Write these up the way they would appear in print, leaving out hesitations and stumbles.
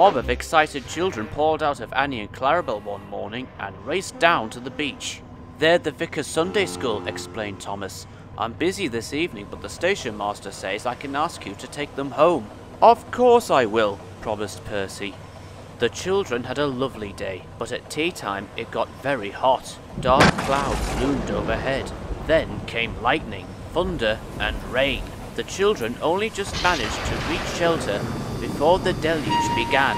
mob of excited children poured out of Annie and Clarabel one morning and raced down to the beach. "They're the Vicar's Sunday School," explained Thomas. "I'm busy this evening, but the station master says I can ask you to take them home." "Of course I will," promised Percy. The children had a lovely day, but at tea time it got very hot. Dark clouds loomed overhead. Then came lightning, thunder and rain. The children only just managed to reach shelter before the deluge began.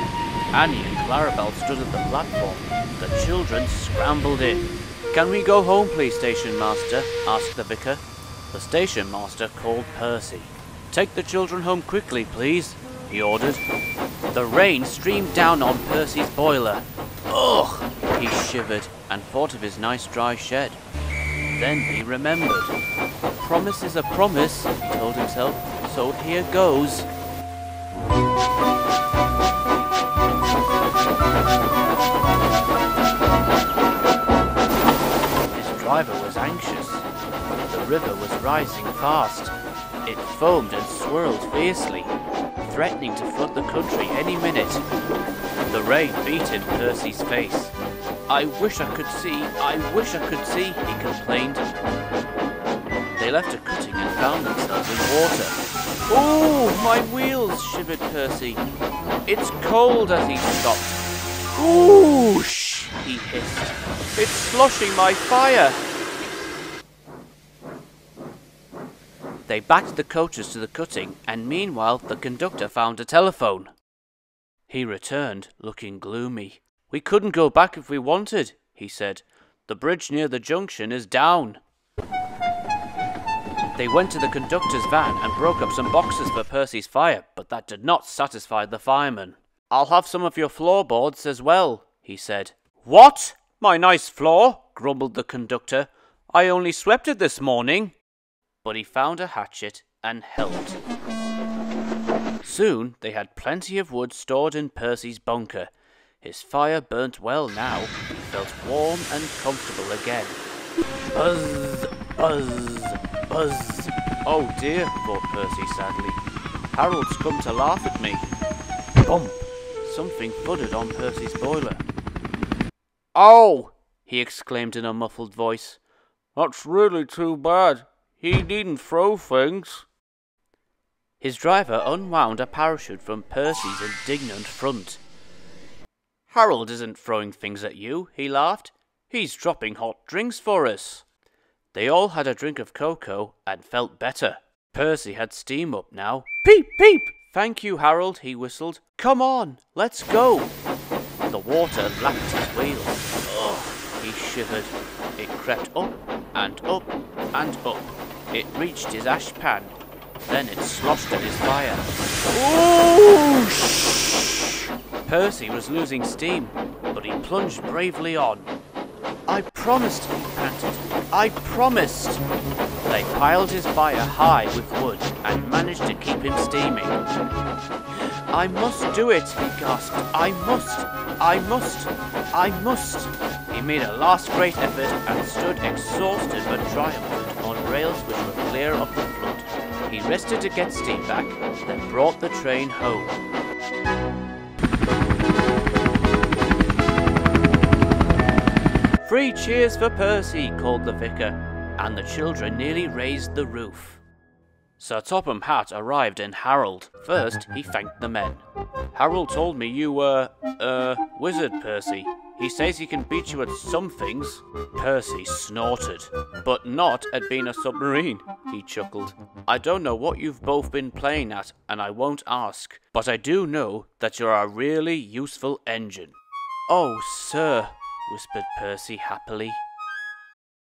Annie and Clarabel stood at the platform. The children scrambled in. "Can we go home, please, station master?" asked the vicar. The station master called Percy. "Take the children home quickly, please," he ordered. The rain streamed down on Percy's boiler. Ugh! He shivered and thought of his nice dry shed. Then he remembered. "A promise is a promise," he told himself, "so here goes." His driver was anxious. The river was rising fast. It foamed and swirled fiercely, threatening to flood the country any minute. The rain beat in Percy's face. "I wish I could see, I wish I could see," he complained. They left a cutting and found themselves in water. "Oh, my wheels!" shivered Percy. "It's cold," as he stopped. "Whoosh!" he hissed. "It's sloshing my fire!" They backed the coaches to the cutting, and meanwhile the conductor found a telephone. He returned, looking gloomy. "We couldn't go back if we wanted," he said. "The bridge near the junction is down." They went to the conductor's van and broke up some boxes for Percy's fire, but that did not satisfy the fireman. "I'll have some of your floorboards as well," he said. "What? My nice floor?" grumbled the conductor. "I only swept it this morning." But he found a hatchet and helped. Soon they had plenty of wood stored in Percy's bunker. His fire burnt well now. He felt warm and comfortable again. Buzz, buzz, buzz. "Oh dear," thought Percy sadly. "Harold's come to laugh at me." Bump! Something thudded on Percy's boiler. "Oh!" he exclaimed in a muffled voice. "That's really too bad. He needn't throw things." His driver unwound a parachute from Percy's indignant front. "Harold isn't throwing things at you," he laughed. "He's dropping hot drinks for us." They all had a drink of cocoa and felt better. Percy had steam up now. "Peep, peep!" "Thank you, Harold," he whistled. "Come on, let's go." The water lapped his wheels. Ugh, he shivered. It crept up and up and up. It reached his ash pan. Then it sloshed at his fire. Whoosh! Percy was losing steam, but he plunged bravely on. "I promised," he panted. "I promised." They piled his fire high with wood and managed to keep him steaming. "I must do it," he gasped. "I must, I must, I must." He made a last great effort and stood exhausted but triumphant on rails which were clear of the flood. He rested to get steam back, then brought the train home. "Three cheers for Percy," called the vicar, and the children nearly raised the roof. Sir Topham Hatt arrived in Harold. First, he thanked the men. "Harold told me you were, wizard, Percy. He says he can beat you at some things." Percy snorted. "But not at being a submarine," he chuckled. "I don't know what you've both been playing at, and I won't ask. But I do know that you're a really useful engine." "Oh, sir," whispered Percy happily.